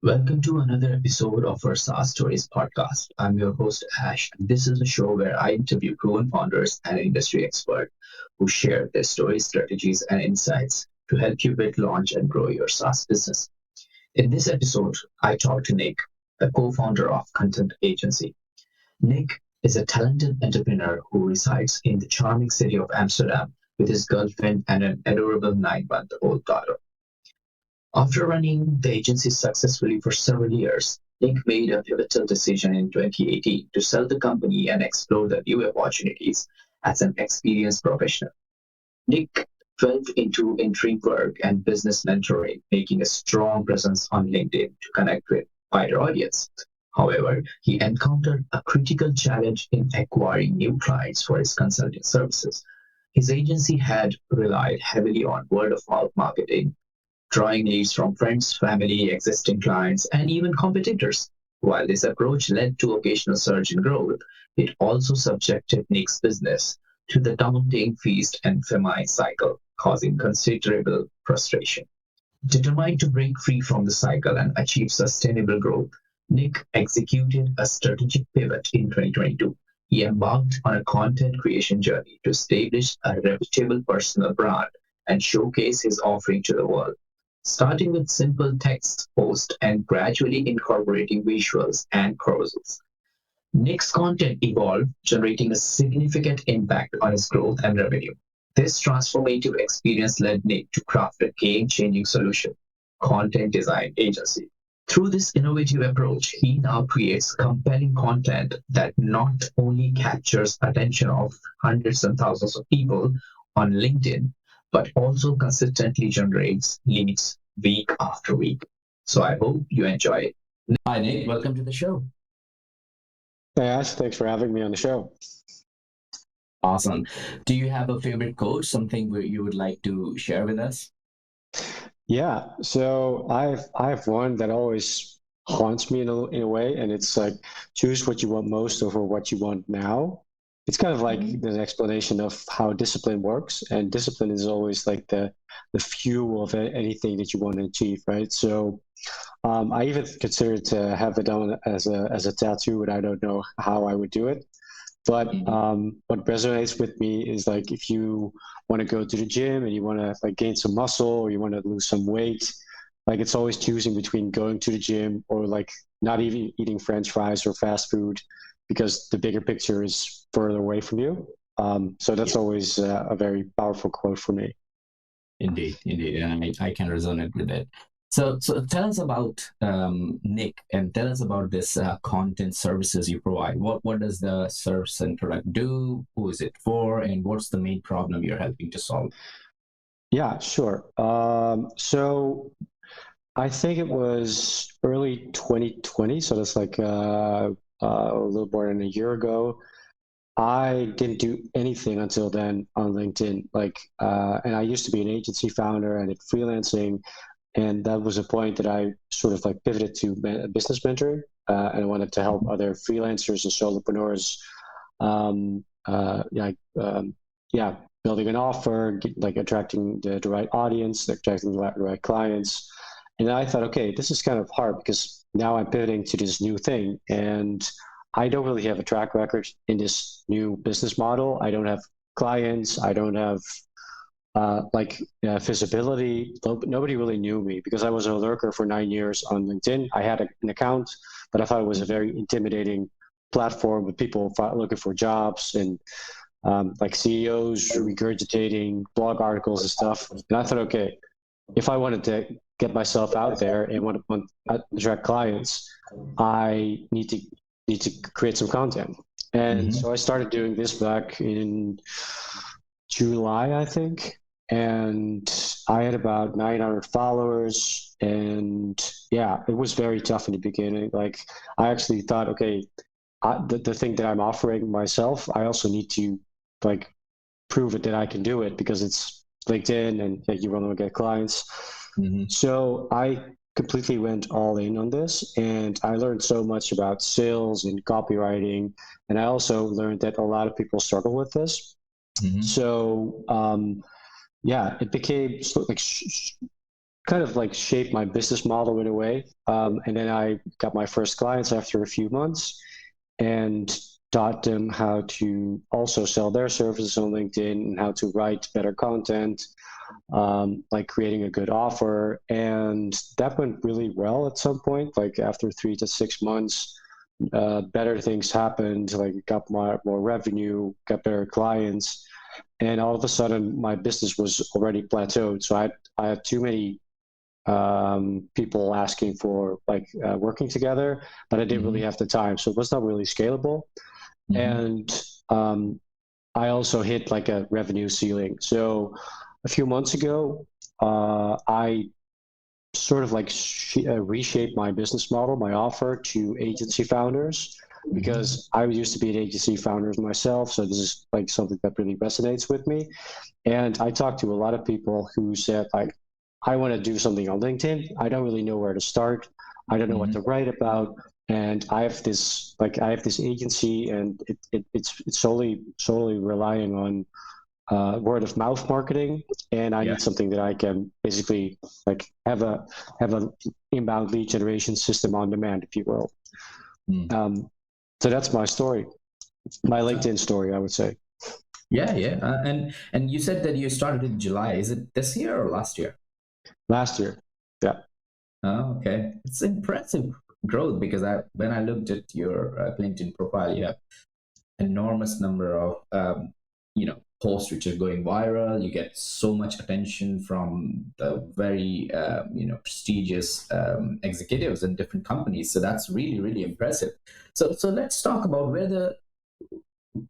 Welcome to another episode of our SaaS Stories podcast. I'm your host, Ash, and this is a show where I interview proven founders and industry experts who share their stories, strategies, and insights to help you build, launch, and grow your SaaS business. In this episode, I talk to Nick, the co founder of Content Agency. Nick is a talented entrepreneur who resides in the charming city of Amsterdam with his girlfriend and an adorable 9-month-old daughter. After running the agency successfully for several years, Nick made a pivotal decision in 2018 to sell the company and explore the new opportunities as an experienced professional. Nick delved into interim work and business mentoring, making a strong presence on LinkedIn to connect with wider audience. However, he encountered a critical challenge in acquiring new clients for his consulting services. His agency had relied heavily on word of mouth marketing, drawing leads from friends, family, existing clients, and even competitors. While this approach led to occasional surge in growth, it also subjected Nick's business to the daunting feast and famine cycle, causing considerable frustration. Determined to break free from the cycle and achieve sustainable growth, Nick executed a strategic pivot in 2022. He embarked on a content creation journey to establish a reputable personal brand and showcase his offering to the world. Starting with simple text posts and gradually incorporating visuals and carousels. Nick's content evolved, generating a significant impact on his growth and revenue. This transformative experience led Nick to craft a game-changing solution, Content Design Agency. Through this innovative approach, he now creates compelling content that not only captures attention of hundreds and thousands of people on LinkedIn, but also consistently generates leads week after week. So I hope you enjoy it. Hi, Nick. Welcome to the show. Hey Ash, thanks for having me on the show. Awesome. Do you have a favorite quote, something where you would like to share with us? Yeah, so I have one that always haunts me in a way, and it's like choose what you want most over what you want now. It's kind of like an explanation of how discipline works, and discipline is always like the fuel of anything that you want to achieve, right? So I even considered to have it on as a tattoo, and I don't know how I would do it. But what resonates with me is like if you want to go to the gym and you want to like gain some muscle or you want to lose some weight, like it's always choosing between going to the gym or like not even eating French fries or fast food because the bigger picture is further away from you. So that's always a very powerful quote for me. Indeed, indeed, and I can resonate with it. So tell us about Nick, and tell us about this content services you provide. What does the service and product do? Who is it for? And what's the main problem you're helping to solve? Yeah, sure. So I think it was early 2020, so that's like a little more than a year ago. I didn't do anything until then on LinkedIn. And I used to be an agency founder and did freelancing, and that was a point that I sort of like pivoted to business mentoring, and I wanted to help other freelancers and solopreneurs, um, uh, yeah, yeah, building an offer, like attracting the right audience, attracting the right clients. And I thought, okay, this is kind of hard because now I'm pivoting to this new thing, and I don't really have a track record in this new business model. I don't have clients. I don't have visibility. Nobody really knew me because I was a lurker for 9 years on LinkedIn. I had an account, but I thought it was a very intimidating platform with people looking for jobs and like CEOs regurgitating blog articles and stuff. And I thought, okay, if I wanted to get myself out there and want to attract clients, I need to create some content. And so I started doing this back in July, I think. And I had about 900 followers. And yeah, it was very tough in the beginning. Like, I actually thought, okay, the thing that I'm offering myself, I also need to like prove it that I can do it because it's LinkedIn and you want to get clients. So I completely went all in on this, and I learned so much about sales and copywriting. And I also learned that a lot of people struggle with this. So yeah, it became like kind of like shaped my business model in a way. And then I got my first clients after a few months and taught them how to also sell their services on LinkedIn and how to write better content, like creating a good offer. And that went really well at some point, like after 3 to 6 months. Better things happened, like got more revenue, got better clients, and all of a sudden my business was already plateaued. So I had too many people asking for like working together, but I didn't really have the time. So it was not really scalable. And I also hit like a revenue ceiling. So a few months ago, I sort of like reshape my business model, my offer to agency founders, because I used to be an agency founder myself. So this is like something that really resonates with me. And I talked to a lot of people who said like, I want to do something on LinkedIn. I don't really know where to start. I don't know what to write about. And I have this agency, and it's solely relying on word of mouth marketing, and I need something that I can basically like have a inbound lead generation system on demand, if you will. So that's my story, my LinkedIn story, I would say. Yeah. And you said that you started in July. Is it this year or last year? Last year. Yeah. Oh, okay. It's impressive growth, because when I looked at your LinkedIn profile, you have enormous number of posts which are going viral. You get so much attention from the very prestigious executives in different companies. So that's really, really impressive. So let's talk about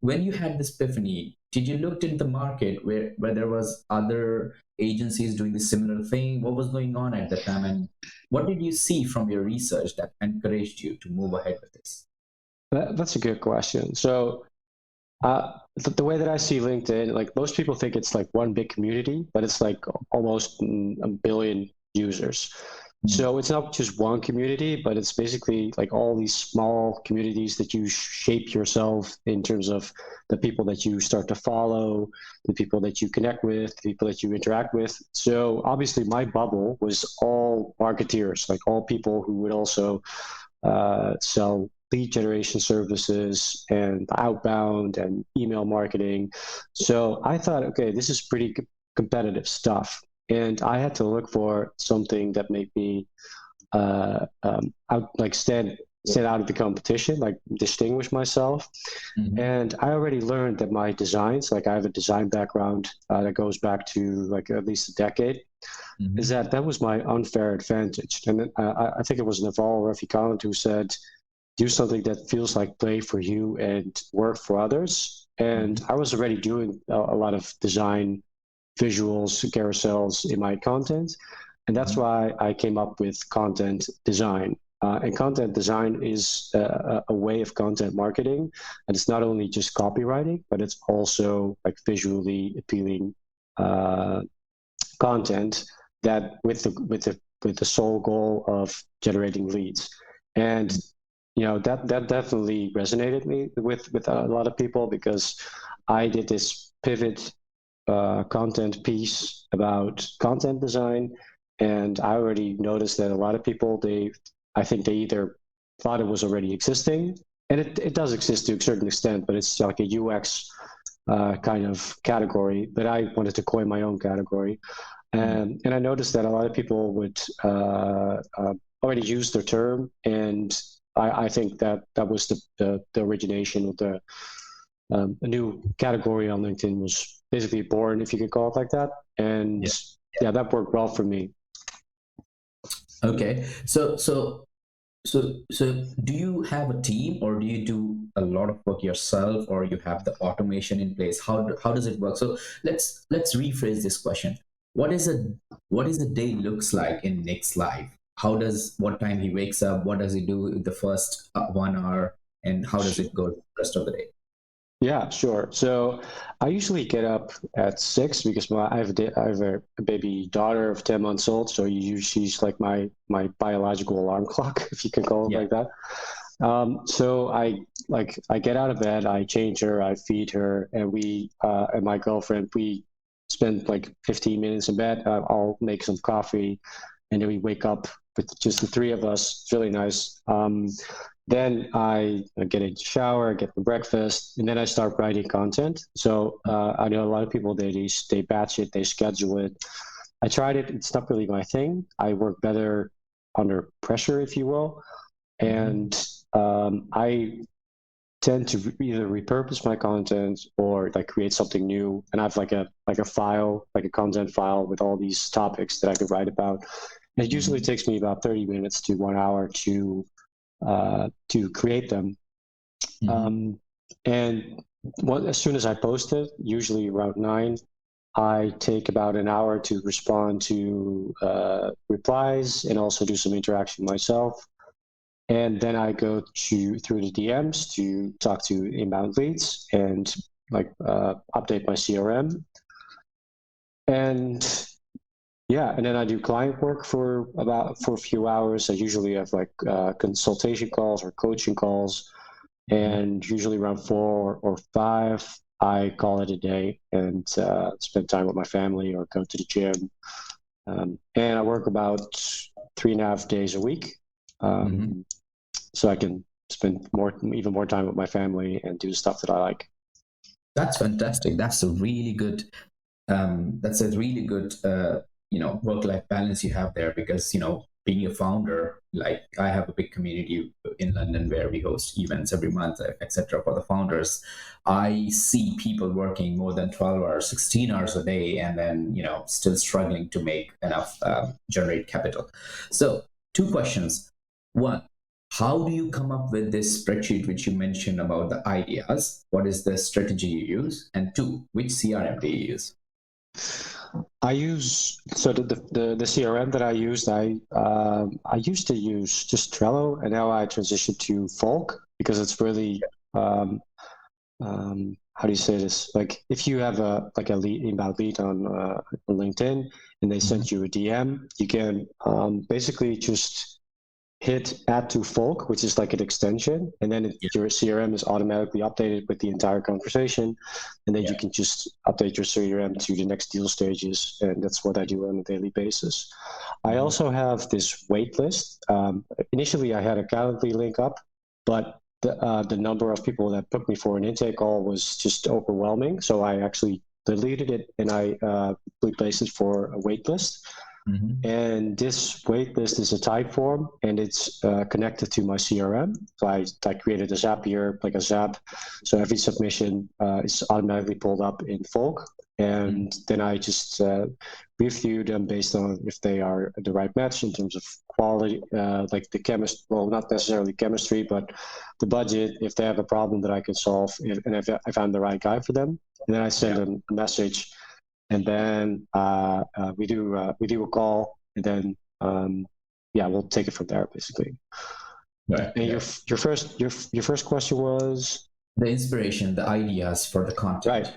when you had this epiphany, did you look in the market where there was other agencies doing the similar thing? What was going on at that time, and what did you see from your research that encouraged you to move ahead with this? That's a good question. So the way that I see LinkedIn, like most people think it's like one big community, but it's like almost a billion users. So it's not just one community, but it's basically like all these small communities that you shape yourself in terms of the people that you start to follow, the people that you connect with, the people that you interact with. So obviously my bubble was all marketeers, like all people who would also sell lead generation services and outbound and email marketing. So I thought, okay, this is pretty competitive stuff. And I had to look for something that made me stand out of the competition, like distinguish myself. And I already learned that my designs, like I have a design background that goes back to like at least a decade, is that was my unfair advantage. And I think it was Naval Ravikant who said, do something that feels like play for you and work for others. And I was already doing a lot of design, visuals, carousels in my content. And that's why I came up with content design. And content design is a way of content marketing. And it's not only just copywriting, but it's also like visually appealing content that with the sole goal of generating leads. And that definitely resonated me with a lot of people, because I did this pivot content piece about content design, and I already noticed that a lot of people, I think they either thought it was already existing, and it does exist to a certain extent, but it's like a UX kind of category, but I wanted to coin my own category. And I noticed that a lot of people would already use the term, and I think that was the origination of a new category on LinkedIn was basically born, if you can call it like that. And yeah, that worked well for me. Okay, so do you have a team, or do you do a lot of work yourself, or you have the automation in place? How does it work? So let's rephrase this question. What is a day looks like in Nick's life? What time he wakes up? What does he do in the first 1 hour, and how does it go the rest of the day? Yeah, sure. So I usually get up at 6 because I have a baby daughter of 10 months old. So she's like my biological alarm clock, if you can call it like that. So I get out of bed, I change her, I feed her, and and my girlfriend, we spend like 15 minutes in bed. I'll make some coffee, and then we wake up with just the three of us. It's really nice. Then I get a shower, get the breakfast, and then I start writing content. So I know a lot of people, they batch it, they schedule it. I tried it. It's not really my thing. I work better under pressure, if you will. And I tend to either repurpose my content or like create something new. And I have like a file, like a content file with all these topics that I could write about. And it usually takes me about 30 minutes to 1 hour to create them. And as soon as I post it, usually around 9, I take about an hour to respond to replies and also do some interaction myself. And then I go through the DMs to talk to inbound leads and like update my CRM. And yeah, and then I do client work for a few hours. I usually have like consultation calls or coaching calls, and usually around 4 or 5, I call it a day and spend time with my family or go to the gym. And I work about 3.5 days a week, so I can spend even more time with my family and do stuff that I like. That's fantastic. That's a really good. Work-life balance you have there, because being a founder, like I have a big community in London where we host events every month, etc. for the founders. I see people working more than 12 hours, 16 hours a day, and then still struggling to make enough generate capital. So 2 questions. 1, how do you come up with this spreadsheet which you mentioned about the ideas? What is the strategy you use? And 2, which CRM do you use? I use the CRM that I used. I used to use just Trello, and now I transitioned to Folk because it's really how do you say this? Like if you have a inbound lead on LinkedIn and they send you a DM, you can basically just hit add to Folk, which is like an extension, and then your CRM is automatically updated with the entire conversation, and then you can just update your CRM to the next deal stages, and that's what I do on a daily basis. I also have this wait list. Initially, I had a Calendly link up, but the number of people that booked me for an intake call was just overwhelming, so I actually deleted it and I replaced it for a wait list. And this waitlist is a type form, and it's connected to my CRM. So I created a Zapier, like a Zap. So every submission is automatically pulled up in Folk. And then I just review them based on if they are the right match in terms of quality, like the chemistry, well, not necessarily chemistry, but the budget, if they have a problem that I can solve, and if I'm the right guy for them. And then I send them a message. And then we do a call, and then we'll take it from there, basically. Right. And your first question was the inspiration, the ideas for the content. Right.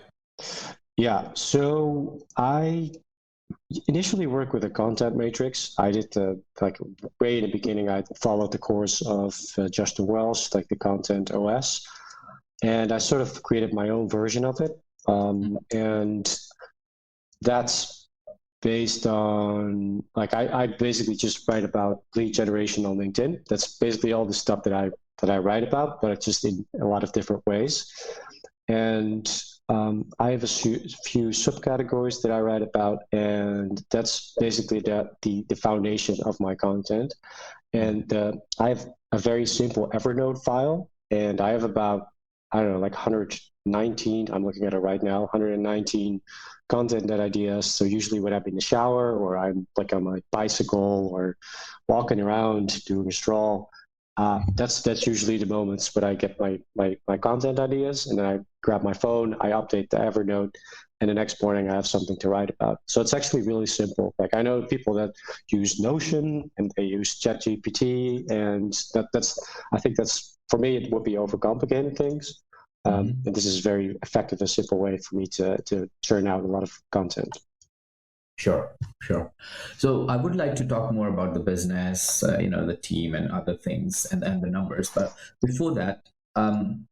Yeah. So I initially worked with a content matrix. I did way in the beginning. I followed the course of Justin Welsh, like the Content OS, and I sort of created my own version of it. And that's based on I basically just write about lead generation on LinkedIn. That's basically all the stuff that I write about, but it's just in a lot of different ways. And I have a few subcategories that I write about, and that's basically the foundation of my content. And I have a very simple Evernote file, and I have about 119. I'm looking at it right now. 119 content ideas. So usually when I'm in the shower or I'm like on my bicycle or walking around doing a stroll, that's usually the moments when I get my content ideas, and then I grab my phone, I update the Evernote, and the next morning I have something to write about. So it's actually really simple. Like I know people that use Notion and they use ChatGPT, and I think that's, for me, it would be overcomplicating things. And this is a very effective and simple way for me to churn out a lot of content. Sure. So I would like to talk more about the business, the team and other things and the numbers. But before that, I'm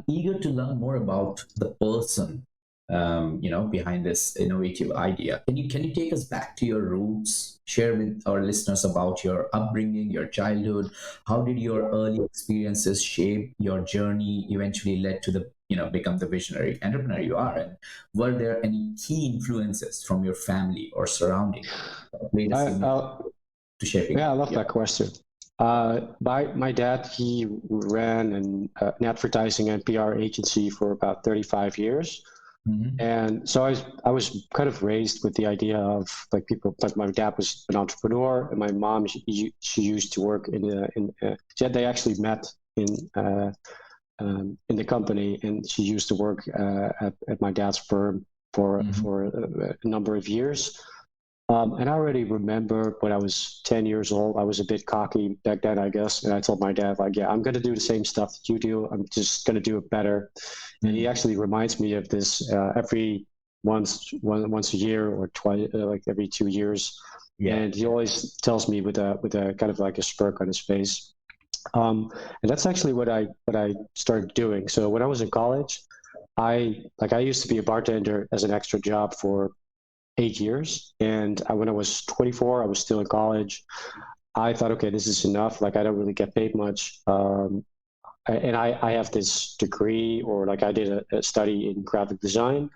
eager to learn more about the person behind this innovative idea. Can you take us back to your roots? Share with our listeners about your upbringing, your childhood. How did your early experiences shape your journey? Eventually led to the become the visionary entrepreneur you are. And were there any key influences from your family or surrounding that played a I, significant uh, to shaping yeah, I you? love Yeah. that question. My dad, he ran an advertising and PR agency for about 35 years. Mm-hmm. And so I was kind of raised with the idea of like people, like my dad was an entrepreneur and my mom, she used to work they actually met in, in the company, and she used to work at my dad's firm Mm-hmm. for a number of years. And I already remember when I was 10 years old, I was a bit cocky back then, I guess. And I told my dad, like, yeah, I'm going to do the same stuff that you do. I'm just going to do it better. And he actually reminds me of this every once a year or twice, like every 2 years. Yeah. And he always tells me with a kind of like a smirk on his face. And that's actually what I started doing. So when I was in college, I used to be a bartender as an extra job for 8 years. And when I was 24, I was still in college. I thought, okay, this is enough. Like, I don't really get paid much. And I have this degree, or like I did a study in graphic design.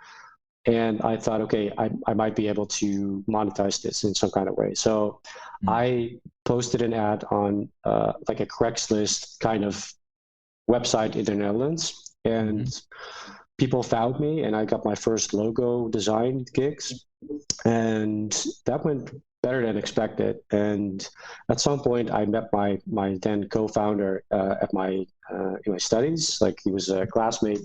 And I thought, okay, I might be able to monetize this in some kind of way. So I posted an ad on like a Craigslist kind of website in the Netherlands. And people found me, and I got my first logo design gigs. And that went better than expected. And at some point, I met my then co-founder at my in my studies. Like, he was a classmate,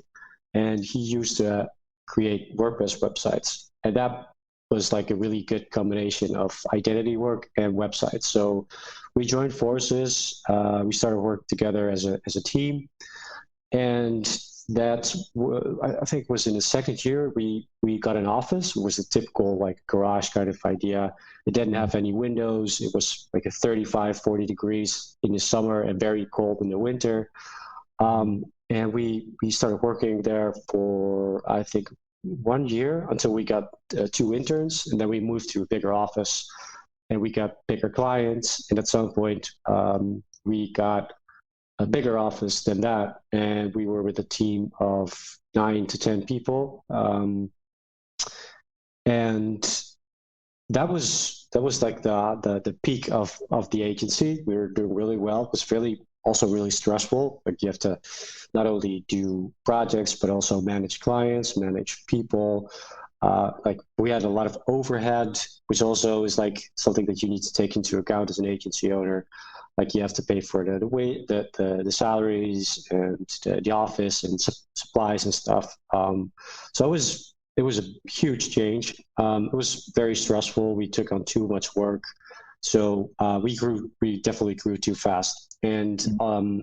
and he used to create WordPress websites, and that was like a really good combination of identity work and websites. So we joined forces. We started work together as a team, and that I think was in the second year we got an office. It was a typical like garage kind of idea. It didn't have any windows. It was like a 35-40 degrees in the summer and very cold in the winter. And we started working there for, I think, 1 year until we got 2 interns, and then we moved to a bigger office and we got bigger clients. And at some point, we got a bigger office than that, and we were with a team of 9 to 10 people, and that was like the peak of the agency. We were doing really well. It was also really stressful. Like, you have to not only do projects but also manage clients, manage people. Like, we had a lot of overhead, which also is like something that you need to take into account as an agency owner. Like, you have to pay for the salaries and the office and supplies and stuff. So it was a huge change. It was very stressful. We took on too much work, so we definitely grew too fast. And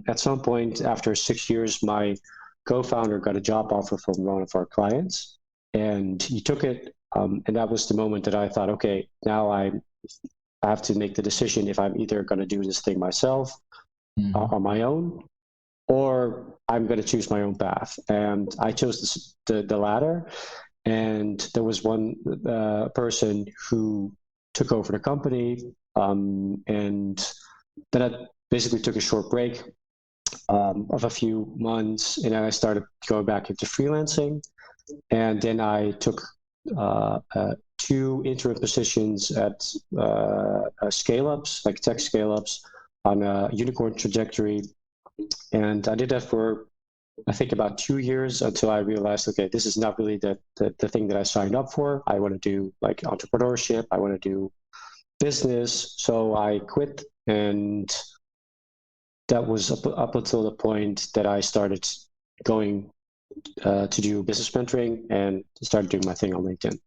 at some point after 6 years, my co-founder got a job offer from one of our clients, and he took it. And that was the moment that I thought, okay, now I have to make the decision if I'm either going to do this thing myself on my own, or I'm going to choose my own path. And I chose the latter. And there was one person who took over the company, and then I basically took a short break of a few months, and then I started going back into freelancing. And then I took 2 interim positions at scale-ups, like tech scale-ups, on a unicorn trajectory. And I did that for, I think, about 2 years, until I realized, okay, this is not really the thing that I signed up for. I want to do like entrepreneurship. I want to do business. So I quit, and that was up until the point that I started going to do business mentoring and started doing my thing on LinkedIn.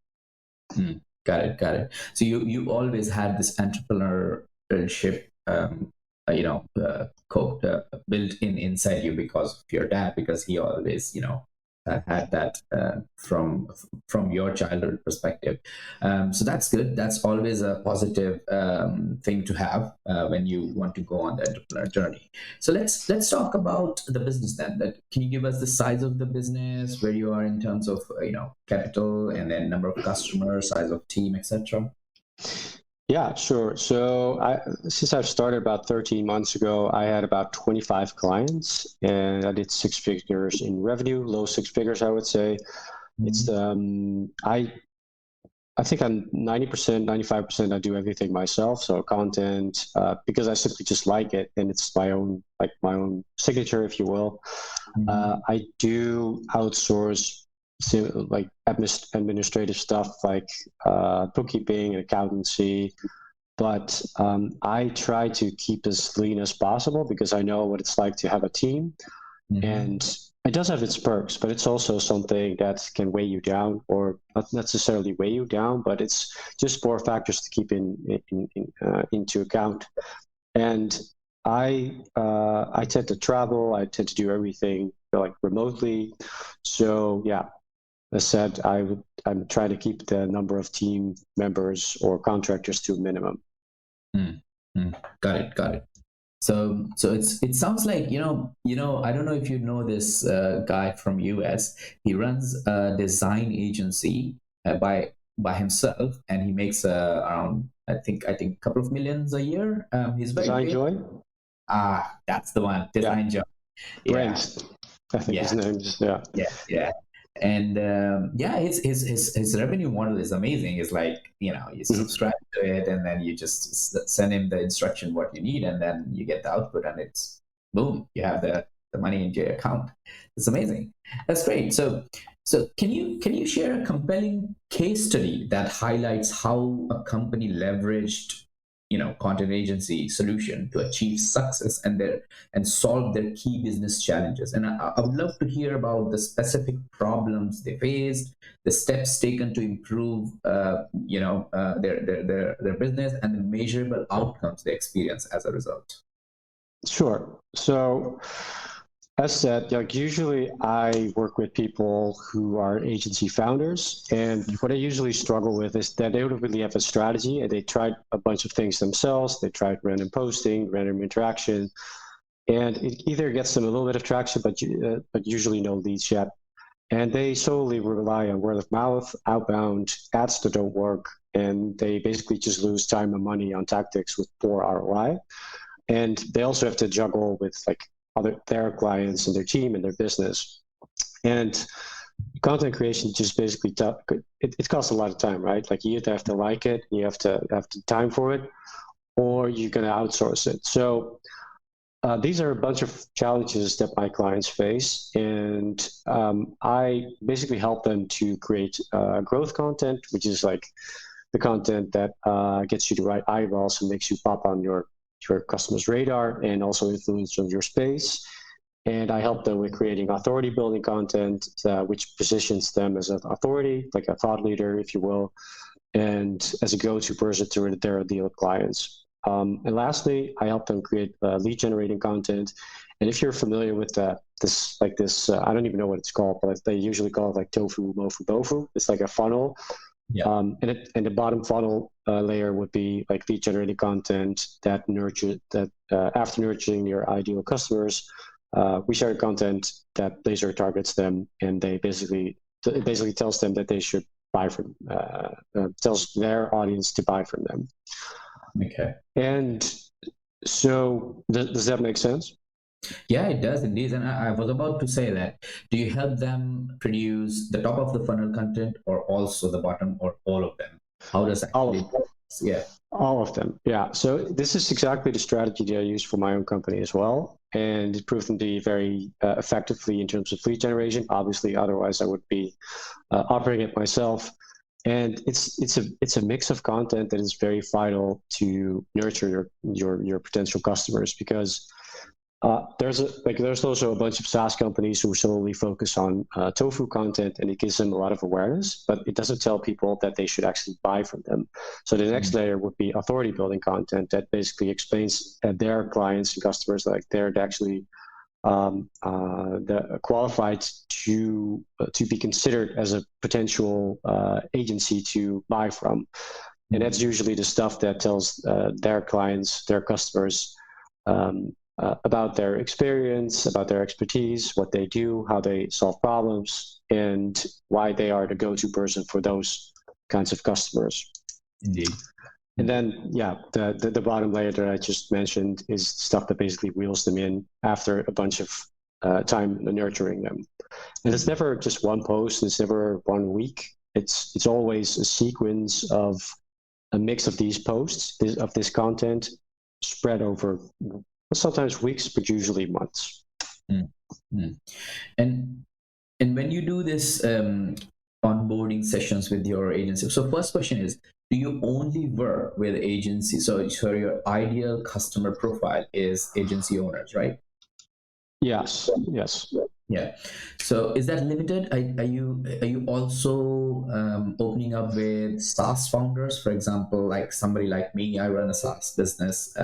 Got it. So you always had this entrepreneurship, built in inside you because of your dad, because he always had that from your childhood perspective. So that's good. That's always a positive thing to have when you want to go on the entrepreneur journey. So let's talk about the business then. That can you give us the size of the business, where you are in terms of capital, and then number of customers, size of team, etc. Yeah, sure. So since I've started about 13 months ago, I had about 25 clients, and I did 6 figures in revenue, low 6 figures, I would say. It's I think I'm 90%, 95%. I do everything myself. So content, because I simply just like it, and it's my own signature, if you will. I do outsource like administrative stuff, like bookkeeping and accountancy. But I try to keep as lean as possible because I know what it's like to have a team. And it does have its perks, but it's also something that can weigh you down, or not necessarily weigh you down, but it's just more factors to keep into account. And I tend to travel. I tend to do everything like remotely. So yeah, as said, I'm trying to keep the number of team members or contractors to a minimum. Got it. So it sounds like I don't know if you know this guy from US. He runs a design agency by himself, and he makes around I think a couple of millions a year. He's very Design big. Joy? That's the one. Design Joy. Brent, I think his name is. Yeah. And his revenue model is amazing. It's like you subscribe to it, and then you just send him the instruction what you need, and then you get the output, and it's boom, you have the money into your account. It's amazing. That's great. So can you share a compelling case study that highlights how a company leveraged content agency solution to achieve success and solve their key business challenges? And I would love to hear about the specific problems they faced, the steps taken to improve their business, and the measurable outcomes they experience as a result. Sure. So as said, like usually I work with people who are agency founders, and what I usually struggle with is that they don't really have a strategy, and they tried a bunch of things themselves. They tried random posting, random interaction, and it either gets them a little bit of traction, but usually no leads yet. And they solely rely on word of mouth, outbound ads that don't work, and they basically just lose time and money on tactics with poor ROI. And they also have to juggle with like their clients and their team and their business. And content creation just basically it costs a lot of time, right? Like you either have to like it, you have to have the time for it, or you're going to outsource it. So these are a bunch of challenges that my clients face, and I basically help them to create growth content, which is like the content that gets you the right eyeballs and makes you pop on your customer's radar and also influence on your space. And I help them with creating authority building content, which positions them as an authority, like a thought leader, if you will, and as a go-to person to their ideal clients. And lastly, I help them create lead generating content. And if you're familiar with this, I don't even know what it's called, but they usually call it like tofu, mofu, bofu. It's like a funnel. Yeah. And the bottom funnel layer would be like lead generating content that after nurturing your ideal customers, we share content that laser targets them, and it basically tells them that they should buy from, tells their audience to buy from them. Okay. And so does that make sense? Yeah, it does indeed. And I was about to say that, do you help them produce the top of the funnel content, or also the bottom, or all of them? How does actually? Yeah. All of them. Yeah. So this is exactly the strategy that I use for my own company as well. And it proved to be very effectively in terms of lead generation. Obviously, otherwise I would be operating it myself. And it's a mix of content that is very vital to nurture your potential customers, because there's also a bunch of SaaS companies who solely focus on tofu content, and it gives them a lot of awareness, but it doesn't tell people that they should actually buy from them. So the next layer would be authority building content that basically explains their clients and customers like they're actually qualified to be considered as a potential agency to buy from. And that's usually the stuff that tells their clients, their customers, about their experience, about their expertise, what they do, how they solve problems, and why they are the go-to person for those kinds of customers. Indeed. And then, yeah, the bottom layer that I just mentioned is stuff that basically reels them in after a bunch of time nurturing them. And it's never just one post, it's never 1 week. It's always a sequence of a mix of these posts, of this content, spread over sometimes weeks, but usually months. Mm-hmm. And when you do this onboarding sessions with your agency, so first question is, do you only work with agencies? So your ideal customer profile is agency owners, right? Yes. Yeah. So is that limited? Are you also opening up with SaaS founders? For example, like somebody like me, I run a SaaS business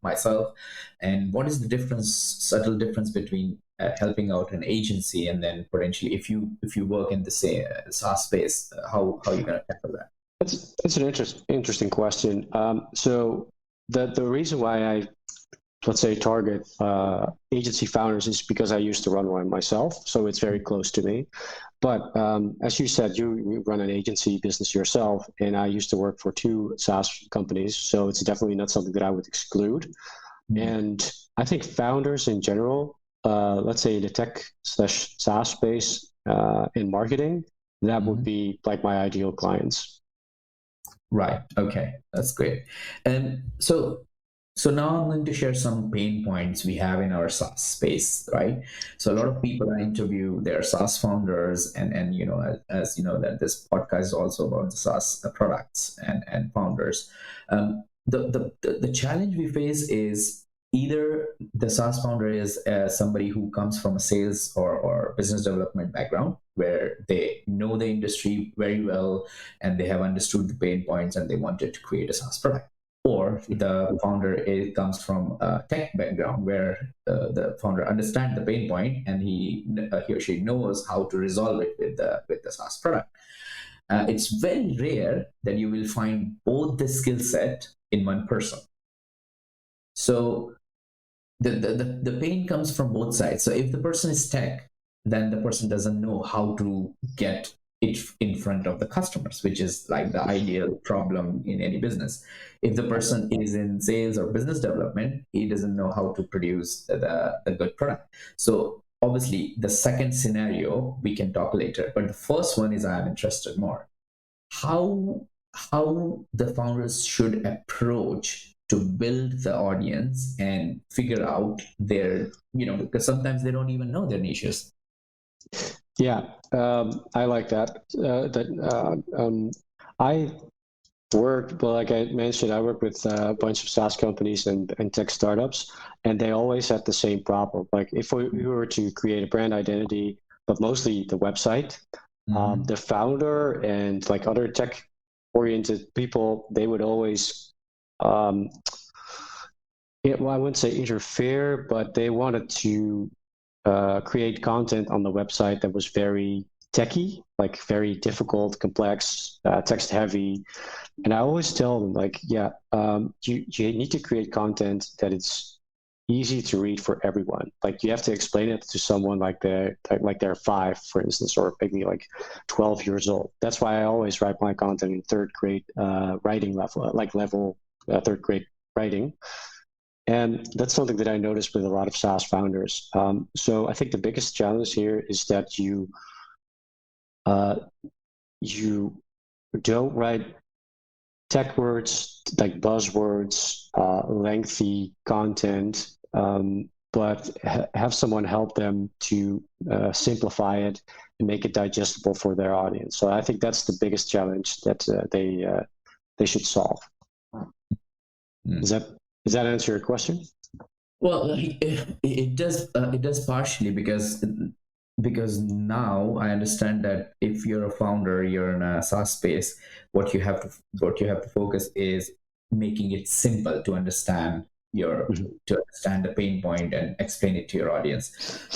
myself. And what is the subtle difference between helping out an agency and then potentially if you work in the same SaaS space, how are you going to tackle that? That's an interesting question. So the reason why I, let's say, target agency founders is because I used to run one myself, so it's very close to me. But as you said, you run an agency business yourself, and I used to work for 2 SaaS companies, so it's definitely not something that I would exclude. And I think founders in general, let's say the tech/SaaS space in marketing, that would be like my ideal clients. Right. Okay. That's great. And so now I'm going to share some pain points we have in our SaaS space, right? So a lot of people I interview, they're SaaS founders, and you know, as you know, that this podcast is also about the SaaS products and founders. The challenge we face is either the SaaS founder is somebody who comes from a sales or business development background, where they know the industry very well and they have understood the pain points and they wanted to create a SaaS product. Or the founder comes from a tech background where the founder understands the pain point and he or she knows how to resolve it with the SaaS product. It's very rare that you will find both the skill set in one person. So the pain comes from both sides. So if the person is tech, then the person doesn't know how to get it in front of the customers, which is like the ideal problem in any business. If the person is in sales or business development, he doesn't know how to produce the good product. So obviously the second scenario we can talk later, but the first one is I'm interested more. How the founders should approach to build the audience and figure out their, because sometimes they don't even know their niches. Yeah, I like that. I work, well, like I mentioned, I work with a bunch of SaaS companies and tech startups, and they always have the same problem. Like if we were to create a brand identity, but mostly the website, the founder and like other tech-oriented people, they would always, well, I wouldn't say interfere, but they wanted to create content on the website that was very techy, like very difficult, complex, text heavy. And I always tell them, like, yeah, you need to create content that it's easy to read for everyone. Like you have to explain it to someone like they're 5, for instance, or maybe like 12 years old. That's why I always write my content in 3rd grade writing level, level 3rd grade writing. And that's something that I noticed with a lot of SaaS founders. So I think the biggest challenge here is that you don't write tech words, like buzzwords, lengthy content, but have someone help them to simplify it and make it digestible for their audience. So I think that's the biggest challenge that they should solve. Does that answer your question? Well, it does. It does partially because now I understand that if you're a founder, you're in a SaaS space. What you have to focus is making it simple to understand. your to understand the pain point and explain it to your audience.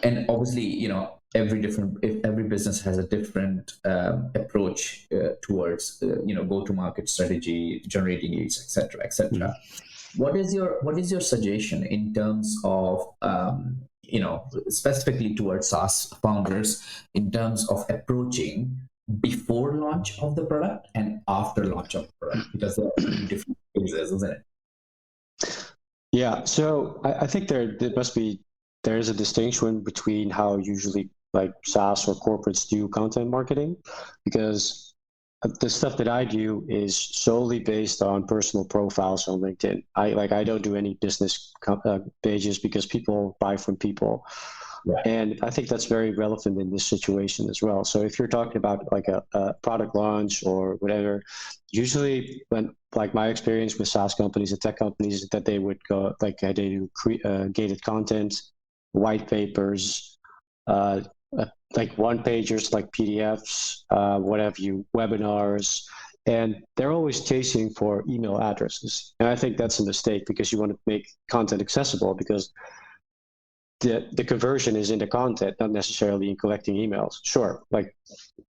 And obviously, if every business has a different approach towards go to market strategy, generating leads, etc., etc. What is your suggestion in terms of specifically towards SaaS founders, in terms of approaching before launch of the product and after launch of the product, because there are two different phases, isn't it? Yeah, so I think there is a distinction between how usually like SaaS or corporates do content marketing, because the stuff that I do is solely based on personal profiles on LinkedIn. I don't do any business pages because people buy from people. Yeah. And I think that's very relevant in this situation as well. So if you're talking about like a product launch or whatever, usually when like my experience with SaaS companies and tech companies is that they would go like they do gated content, white papers, like one pagers like PDFs, webinars, and they're always chasing for email addresses. And I think that's a mistake because you want to make content accessible, because the conversion is in the content, not necessarily in collecting emails. Sure, like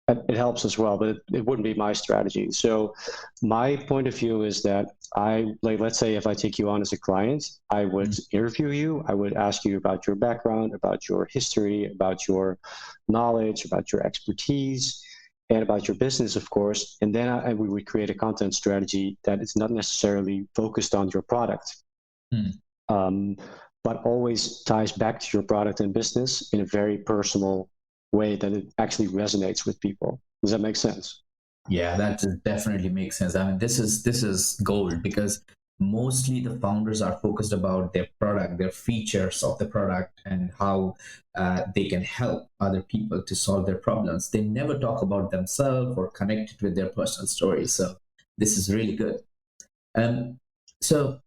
it helps as well, but it wouldn't be my strategy. So my point of view is that let's say if I take you on as a client, I would interview you. I would ask you about your background, about your history, about your knowledge, about your expertise, and about your business, of course. And then we would create a content strategy that is not necessarily focused on your product. But always ties back to your product and business in a very personal way that it actually resonates with people. Does that make sense? Yeah, that definitely makes sense. I mean, this is gold, because mostly the founders are focused about their product, their features of the product, and how they can help other people to solve their problems. They never talk about themselves or connect it with their personal stories. So this is really good. So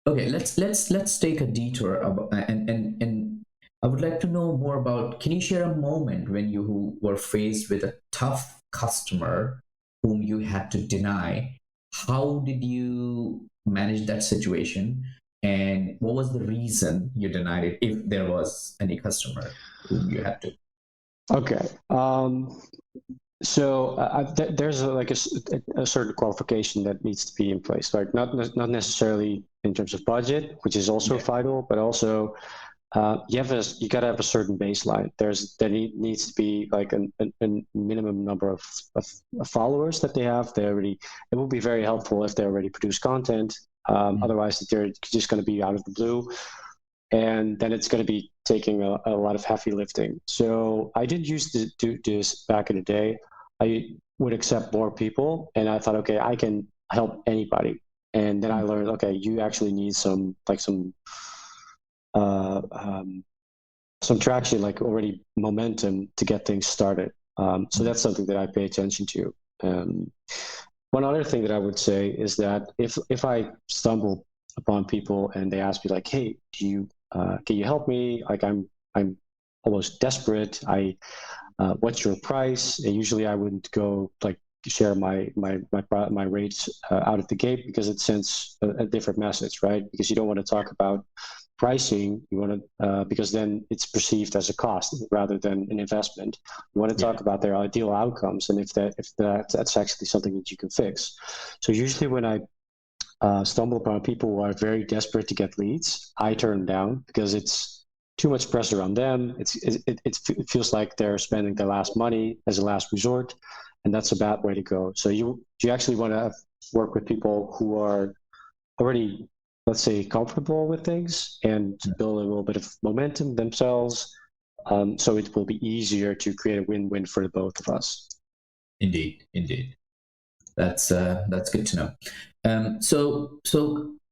okay, let's take a detour about, and I would like to know more about. Can you share a moment when you were faced with a tough customer whom you had to deny? How did you manage that situation, and what was the reason you denied it, if there was any customer whom you had to? Okay. So there's a certain qualification that needs to be in place, right? Not necessarily in terms of budget, which is also vital, but also you got to have a certain baseline. There needs to be like a minimum number of followers that they have. It will be very helpful if they already produce content. Otherwise, they're just going to be out of the blue. And then it's going to be taking a lot of heavy lifting. So I did used to do this back in the day. I would accept more people, and I thought, okay, I can help anybody. And then I learned, okay, you actually need some traction, like already momentum to get things started. So that's something that I pay attention to. One other thing that I would say is that if I stumble upon people and they ask me like, hey, can you help me? Like I'm almost desperate. What's your price? And usually I wouldn't go like share my rates out of the gate, because it sends a different message, right? Because you don't want to talk about pricing. You want to because then it's perceived as a cost rather than an investment. You want to talk about their ideal outcomes, and if that's actually something that you can fix. So usually when I stumble upon people who are very desperate to get leads, I turn them down, because it's too much pressure on them. It feels like they're spending their last money as a last resort, and that's a bad way to go. So you actually want to work with people who are already, let's say, comfortable with things and build a little bit of momentum themselves. So it will be easier to create a win-win for the both of us. Indeed. That's good to know. So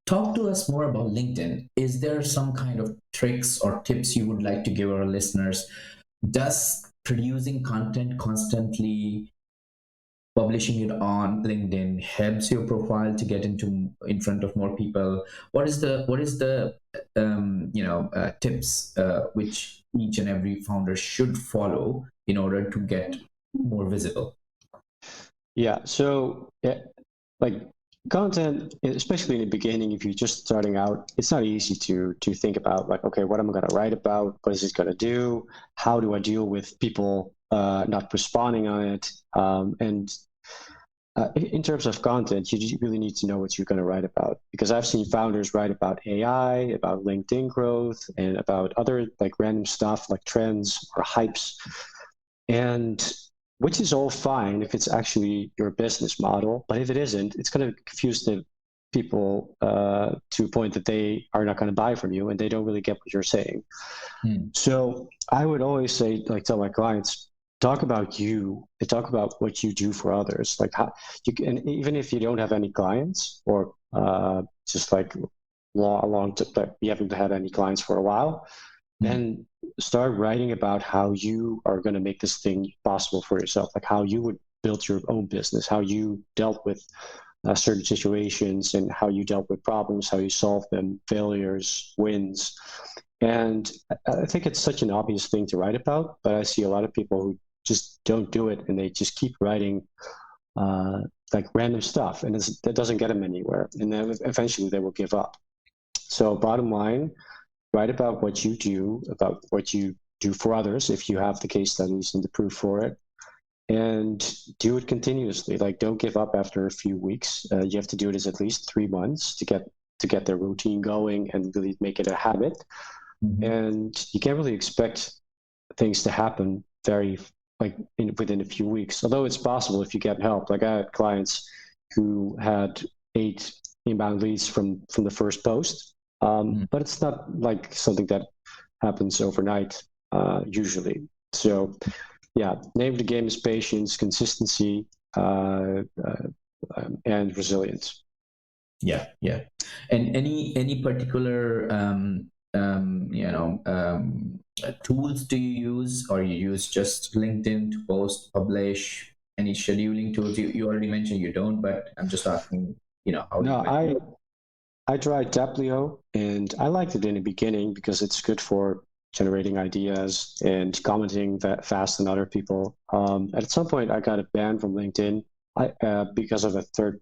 talk to us more about LinkedIn. Is there some kind of tricks or tips you would like to give our listeners? Does producing content constantly, publishing it on LinkedIn, helps your profile to get in front of more people? What is the tips which each and every founder should follow in order to get more visible? Yeah. So like content, especially in the beginning, if you're just starting out, it's not easy to think about like, okay, what am I going to write about? What is this going to do? How do I deal with people not responding on it? And in terms of content, you really need to know what you're going to write about, because I've seen founders write about AI, about LinkedIn growth, and about other like random stuff like trends or hypes, and which is all fine if it's actually your business model. But if it isn't, it's going to confuse the people to a point that they are not going to buy from you and they don't really get what you're saying. So I would always say, like, tell my clients, talk about you and talk about what you do for others. Like how you can, and even if you don't have any clients or just like like you haven't had any clients for a while, then start writing about how you are going to make this thing possible for yourself, like how you would build your own business, how you dealt with certain situations and how you dealt with problems, how you solved them, failures, wins. And I think it's such an obvious thing to write about, but I see a lot of people who just don't do it and they just keep writing uh, like random stuff, and that doesn't get them anywhere. And then eventually they will give up. So bottom line, write about what you do, about what you do for others, if you have the case studies and the proof for it, and do it continuously. Like, don't give up after a few weeks. You have to do it as at least 3 months to get the routine going and really make it a habit. And you can't really expect things to happen very within a few weeks, although it's possible if you get help. Like, I had clients who had 8 inbound leads from the first post, but it's not like something that happens overnight usually. So yeah, name of the game is patience, consistency, and resilience. Yeah. And any particular tools do you use, or you use just LinkedIn to post, publish? Any scheduling tools? You already mentioned you don't, but I'm just asking, how do you No, manage? I tried Taplio, and I liked it in the beginning because it's good for generating ideas and commenting that fast on other people. At some point, I got a ban from LinkedIn because of a third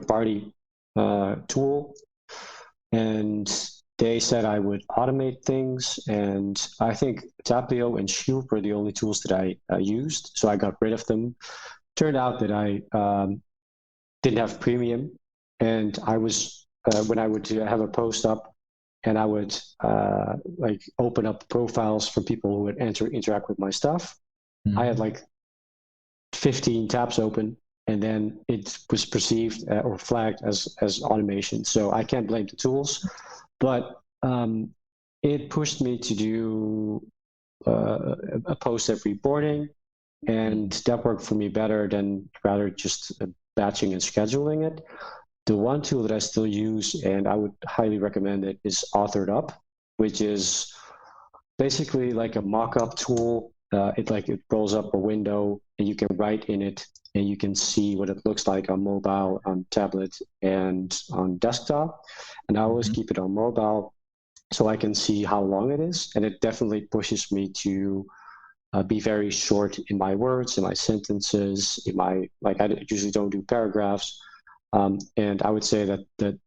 party tool, and they said I would automate things. And I think Taplio and Shield were the only tools that I used, so I got rid of them. Turned out that I didn't have premium, and I was when I would have a post up and I would like open up profiles from people who would interact with my stuff. I had like 15 tabs open, and then it was perceived or flagged as automation. So I can't blame the tools, but it pushed me to do a post every morning, and that worked for me better than rather just batching and scheduling it. The one tool that I still use, and I would highly recommend it, is Authored Up, which is basically like a mock-up tool. It rolls up a window, and you can write in it, and you can see what it looks like on mobile, on tablet, and on desktop. And I always keep it on mobile so I can see how long it is, and it definitely pushes me to be very short in my words, in my sentences, in my I usually don't do paragraphs. And I would say that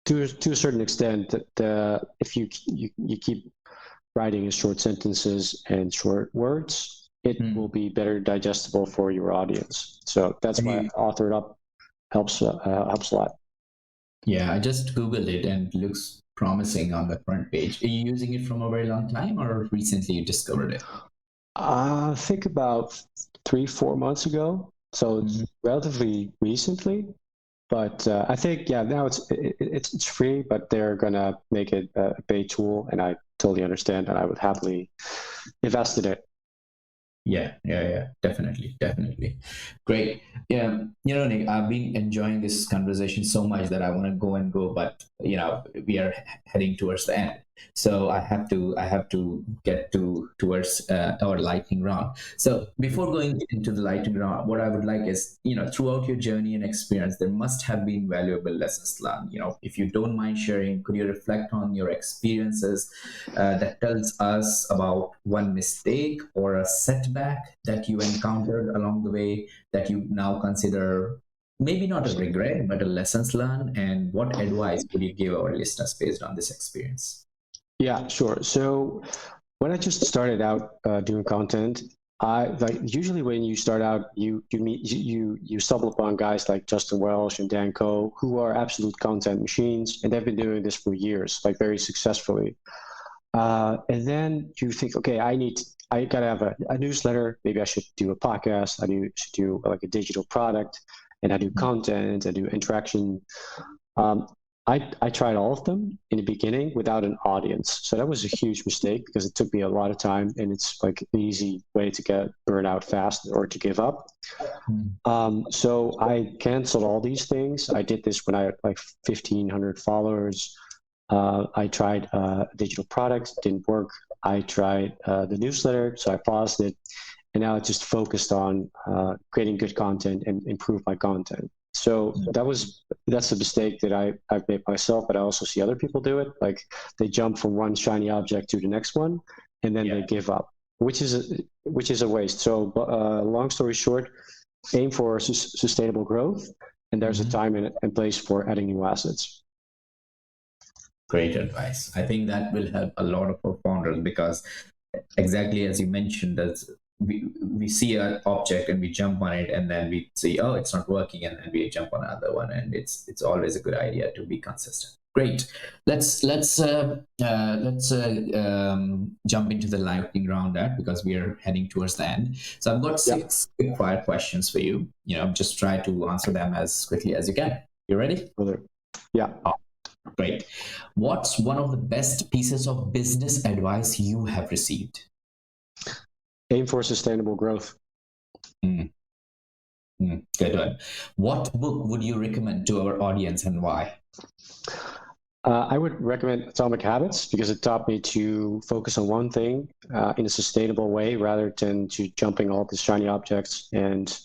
to a certain extent, that if you keep writing in short sentences and short words, it will be better digestible for your audience. So that's why Authored Up helps a lot. Yeah, I just Googled it and it looks promising on the front page. Are you using it from a very long time, or recently you discovered it? I think about 3-4 months ago. So it's relatively recently. But I think, yeah, now it's free, but they're gonna make it a paid tool, and I totally understand, and I would happily invest in it. Yeah, definitely. Great. Yeah, Nick, I've been enjoying this conversation so much that I want to go, but we are heading towards the end, so I have to get towards our lightning round. So before going into the lightning round, what I would like is, throughout your journey and experience, there must have been valuable lessons learned. If you don't mind sharing, could you reflect on your experiences that tells us about one mistake or a setback that you encountered along the way that you now consider maybe not a regret, but a lessons learned, and what advice would you give our listeners based on this experience? Yeah, sure. So when I just started out doing content, I like usually when you start out, you stumble upon guys like Justin Welsh and Dan Coe who are absolute content machines, and they've been doing this for years, like very successfully. And then you think, okay, I gotta have a newsletter. Maybe I should do a podcast. Should do like a digital product, and I do content. I do interaction. Um, I tried all of them in the beginning without an audience. So that was a huge mistake because it took me a lot of time, and it's like an easy way to get burned out fast or to give up. So I canceled all these things. I did this when I had like 1,500 followers. I tried digital products, didn't work. I tried the newsletter, so I paused it, and now I just focused on creating good content and improve my content. So that's a mistake that I've made myself, but I also see other people do it. Like they jump from one shiny object to the next one, and then they give up, which is a waste. So long story short, aim for sustainable growth, and there's a time and place for adding new assets. Great advice. I think that will help a lot of our founders because exactly as you mentioned, that we see an object and we jump on it, and then we see, oh, it's not working, and then we jump on another one, and it's always a good idea to be consistent. Great. Let's jump into the lightning round that because we are heading towards the end. So I've got 6 quick fire questions for you. Just try to answer them as quickly as you can. You ready? Yeah. Oh, great. What's one of the best pieces of business advice you have received? Aim for sustainable growth. Good one. What book would you recommend to our audience and why? I would recommend Atomic Habits because it taught me to focus on one thing in a sustainable way rather than to jumping all these shiny objects, and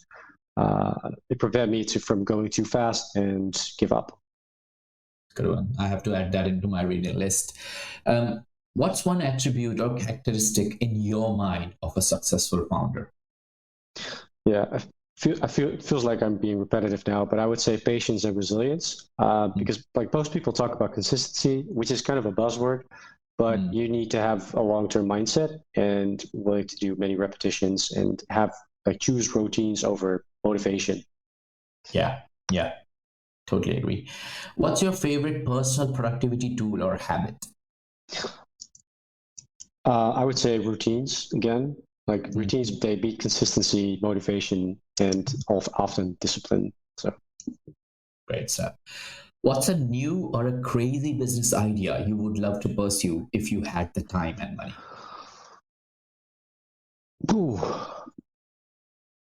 it prevented me from going too fast and give up. Good one. I have to add that into my reading list. What's one attribute or characteristic in your mind of a successful founder? Yeah, it feels like I'm being repetitive now, but I would say patience and resilience, because like most people talk about consistency, which is kind of a buzzword, but you need to have a long-term mindset and willing to do many repetitions and choose routines over motivation. Yeah, totally agree. What's your favorite personal productivity tool or habit? I would say routines again. Like routines, they beat consistency, motivation, and often discipline. So, great stuff. What's a new or a crazy business idea you would love to pursue if you had the time and money? Ooh,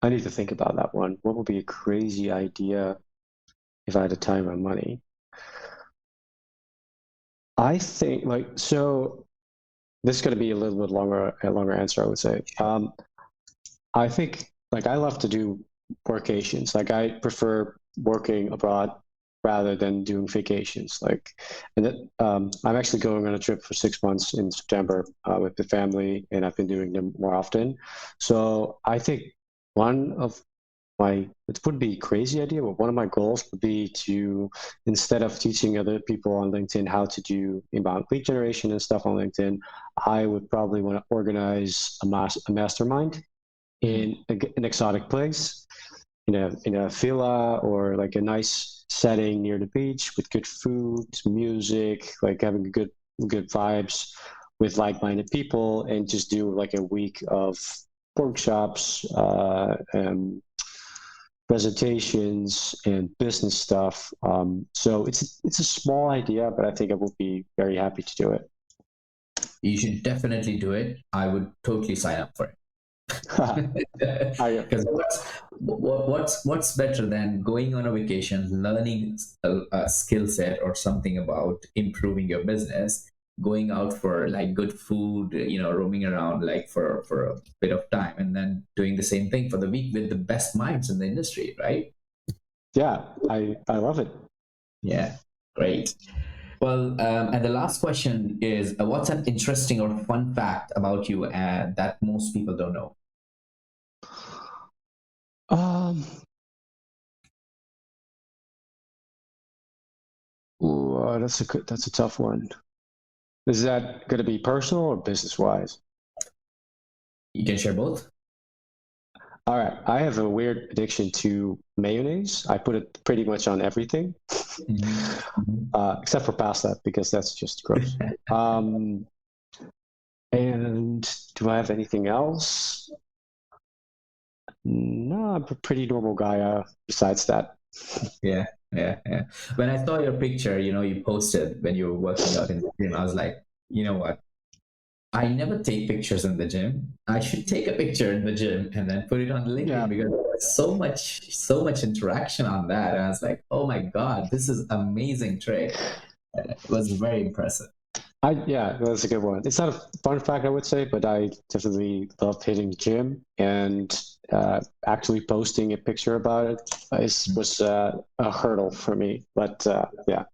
I need to think about that one. What would be a crazy idea if I had the time and money? I think so. This is going to be a little bit longer answer, I would say. I think I love to do workations. Like I prefer working abroad rather than doing vacations. I'm actually going on a trip for 6 months in September with the family, and I've been doing them more often. So I think it would be a crazy idea, but one of my goals would be to, instead of teaching other people on LinkedIn how to do inbound lead generation and stuff on LinkedIn, I would probably want to organize a mastermind in an exotic place, in a villa or like a nice setting near the beach with good food, music, like having good vibes with like-minded people, and just do like a week of workshops, presentations, and business stuff. So it's a small idea, but I think I will be very happy to do it. You should definitely do it. I would totally sign up for it. Because what's better than going on a vacation, learning a skill set or something about improving your business, going out for like good food, roaming around like for a bit of time, and then doing the same thing for the week with the best minds in the industry, right? Yeah, I love it. Yeah, great. Well, and the last question is, what's an interesting or fun fact about you that most people don't know? Ooh, that's a tough one. Is that going to be personal or business wise? You can share both. All right. I have a weird addiction to mayonnaise. I put it pretty much on everything, except for pasta because that's just gross. And do I have anything else? No, I'm a pretty normal guy. Besides that. Yeah. When I saw your picture, you posted when you were working out in the gym, I was like, you know what? I never take pictures in the gym. I should take a picture in the gym and then put it on LinkedIn Yeah. because there's so much interaction on that. And I was like, oh my God, this is amazing trait. It was very impressive. Yeah, that's a good one. It's not a fun fact, I would say, but I definitely love hitting the gym, and actually posting a picture about it was a hurdle for me. But yeah,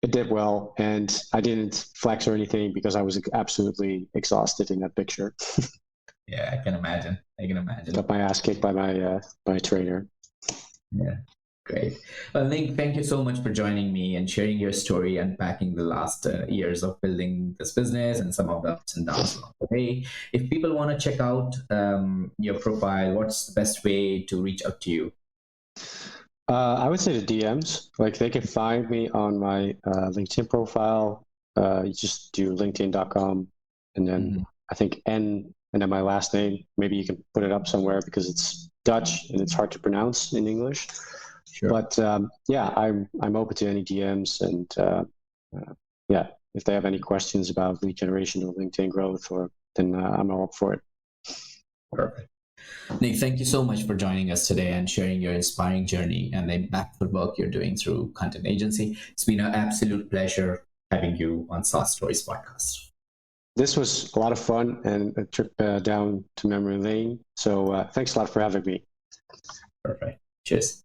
it did well, and I didn't flex or anything because I was absolutely exhausted in that picture. Yeah, I can imagine. Got my ass kicked by my trainer. Yeah. Great. Well, Nick, thank you so much for joining me and sharing your story, unpacking the last years of building this business and some of the ups and downs along the way. If people want to check out your profile, what's the best way to reach out to you? I would say the DMs. Like they can find me on my LinkedIn profile. You just do linkedin.com, and then I think N and then my last name. Maybe you can put it up somewhere because it's Dutch and it's hard to pronounce in English. Sure. But yeah, I'm open to any DMs, and yeah, if they have any questions about lead generation or LinkedIn growth, then I'm all up for it. Perfect. Nick, thank you so much for joining us today and sharing your inspiring journey and the impactful work you're doing through content agency. It's been an absolute pleasure having you on SaaS Stories podcast. This was a lot of fun and a trip down to memory lane. So thanks a lot for having me. Perfect. Cheers.